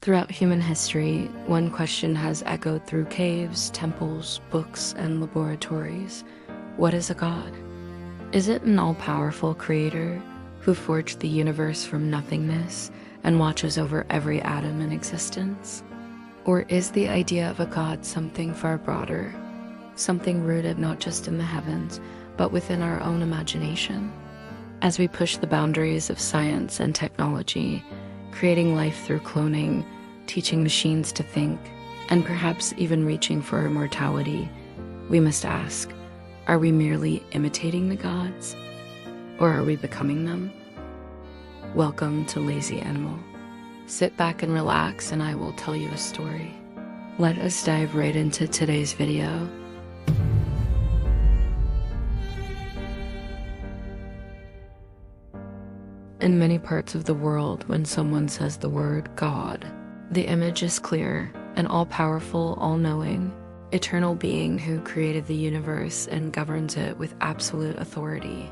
Throughout human history, one question has echoed through caves, temples, books, and laboratories. What is a god? Is it an all-powerful creator who forged the universe from nothingness and watches over every atom in existence? Or is the idea of a god something far broader, something rooted not just in the heavens, but within our own imagination? As we push the boundaries of science and technology, creating life through cloning, teaching machines to think, and perhaps even reaching for immortality, we must ask, are we merely imitating the gods? Or are we becoming them? Welcome to Lazy Animal. Sit back and relax, and I will tell you a story. Let us dive right into today's video. In many parts of the world, when someone says the word God, the image is clear: an all-powerful, all-knowing, eternal being who created the universe and governs it with absolute authority.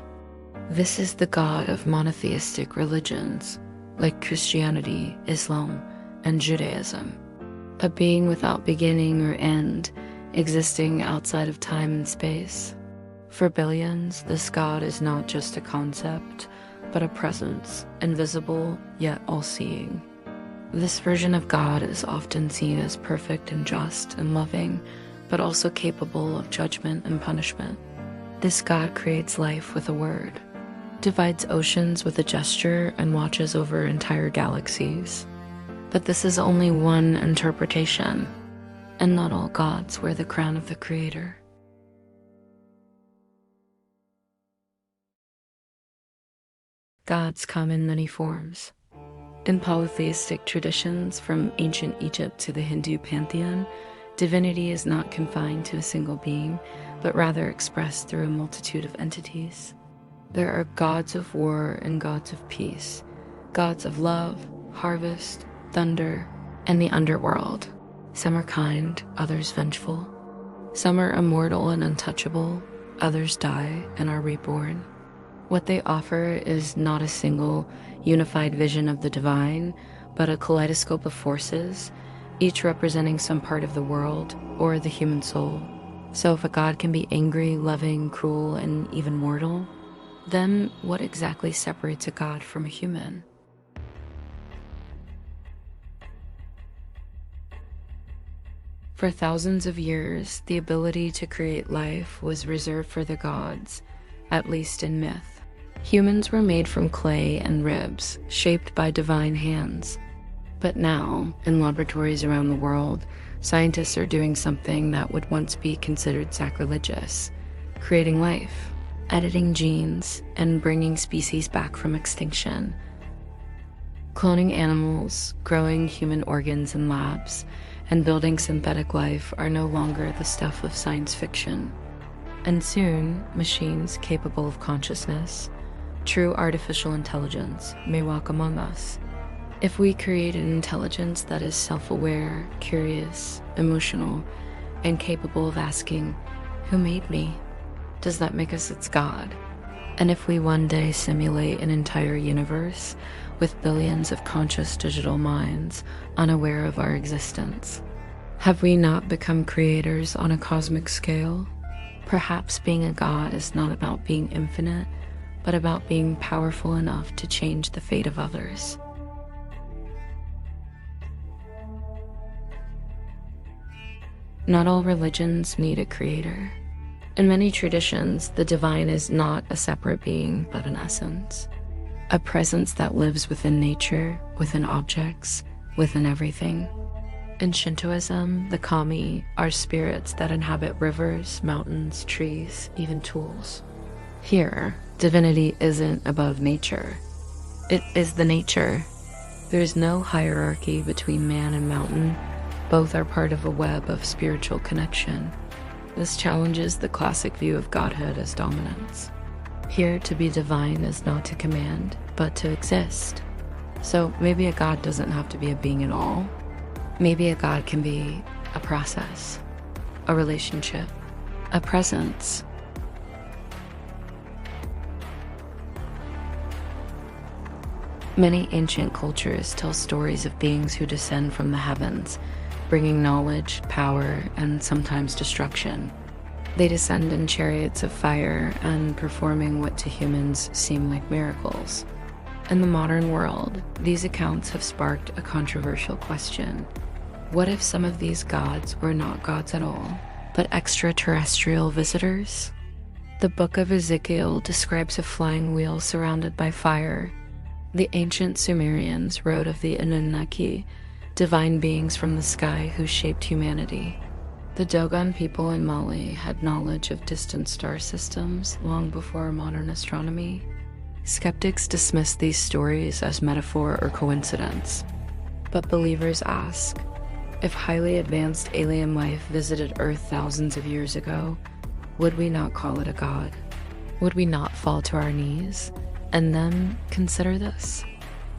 This is the God of monotheistic religions, like Christianity, Islam, and Judaism. A being without beginning or end, existing outside of time and space. For billions, this God is not just a concept, but a presence, invisible yet all-seeing. This version of God is often seen as perfect and just and loving, but also capable of judgment and punishment. This God creates life with a word, divides oceans with a gesture, and watches over entire galaxies. But this is only one interpretation, and not all gods wear the crown of the Creator. Gods come in many forms. In polytheistic traditions, from ancient Egypt to the Hindu pantheon, divinity is not confined to a single being, but rather expressed through a multitude of entities. There are gods of war and gods of peace, gods of love, harvest, thunder, and the underworld. Some are kind, others vengeful. Some are immortal and untouchable, others die and are reborn. What they offer is not a single, unified vision of the divine, but a kaleidoscope of forces, each representing some part of the world or the human soul. So if a god can be angry, loving, cruel, and even mortal, then what exactly separates a god from a human? For thousands of years, the ability to create life was reserved for the gods, at least in myth. Humans were made from clay and ribs, shaped by divine hands. But now, in laboratories around the world, scientists are doing something that would once be considered sacrilegious: creating life, editing genes, and bringing species back from extinction. Cloning animals, growing human organs in labs, and building synthetic life are no longer the stuff of science fiction. And soon, machines capable of consciousness, true artificial intelligence, may walk among us. If we create an intelligence that is self-aware, curious, emotional, and capable of asking, "Who made me?" does that make us its God? And if we one day simulate an entire universe with billions of conscious digital minds, unaware of our existence, have we not become creators on a cosmic scale? Perhaps being a god is not about being infinite, but about being powerful enough to change the fate of others. Not all religions need a creator. In many traditions, the divine is not a separate being, but an essence. A presence that lives within nature, within objects, within everything. In Shintoism, the kami are spirits that inhabit rivers, mountains, trees, even tools. Here, divinity isn't above nature. It is the nature. There is no hierarchy between man and mountain. Both are part of a web of spiritual connection. This challenges the classic view of godhood as dominance. Here, to be divine is not to command, but to exist. So maybe a god doesn't have to be a being at all. Maybe a god can be a process, a relationship, a presence. Many ancient cultures tell stories of beings who descend from the heavens, bringing knowledge, power, and sometimes destruction. They descend in chariots of fire and performing what to humans seem like miracles. In the modern world, these accounts have sparked a controversial question. What if some of these gods were not gods at all, but extraterrestrial visitors? The Book of Ezekiel describes a flying wheel surrounded by fire. The ancient Sumerians wrote of the Anunnaki, divine beings from the sky who shaped humanity. The Dogon people in Mali had knowledge of distant star systems long before modern astronomy. Skeptics dismiss these stories as metaphor or coincidence, but believers ask, if highly advanced alien life visited Earth thousands of years ago, would we not call it a god? Would we not fall to our knees and then consider this?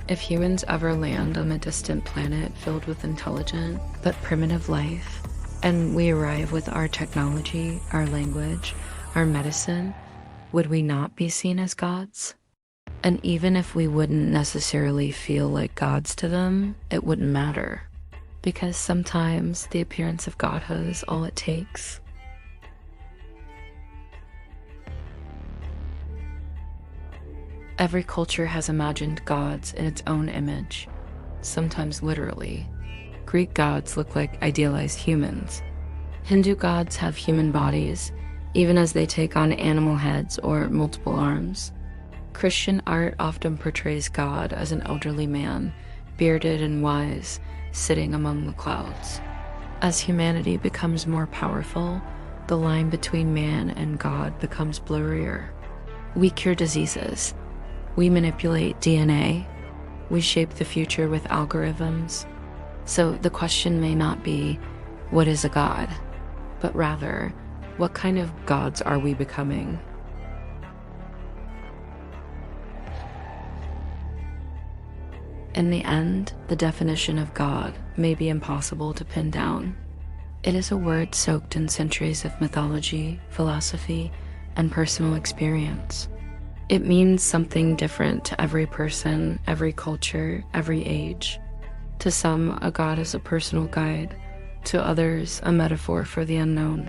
If humans ever land on a distant planet filled with intelligent but primitive life, and we arrive with our technology, our language, our medicine, would we not be seen as gods? And even if we wouldn't necessarily feel like gods to them, it wouldn't matter, because sometimes the appearance of godhood is all it takes. Every culture has imagined gods in its own image, sometimes literally. Greek gods look like idealized humans. Hindu gods have human bodies, even as they take on animal heads or multiple arms. Christian art often portrays God as an elderly man, bearded and wise, sitting among the clouds. As humanity becomes more powerful, the line between man and God becomes blurrier. We cure diseases. We manipulate DNA. We shape the future with algorithms. So the question may not be, what is a god? But rather, what kind of gods are we becoming? In the end, the definition of God may be impossible to pin down. It is a word soaked in centuries of mythology, philosophy, and personal experience. It means something different to every person, every culture, every age. To some, a god is a personal guide. To others, a metaphor for the unknown.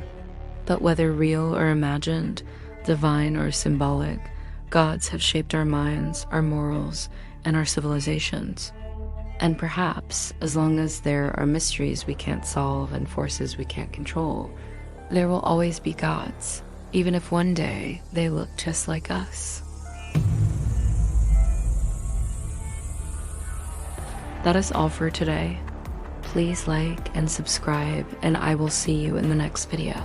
But whether real or imagined, divine or symbolic, gods have shaped our minds, our morals, and our civilizations. And perhaps, as long as there are mysteries we can't solve and forces we can't control, there will always be gods, even if one day they look just like us. That is all for today. Please like and subscribe, and I will see you in the next video.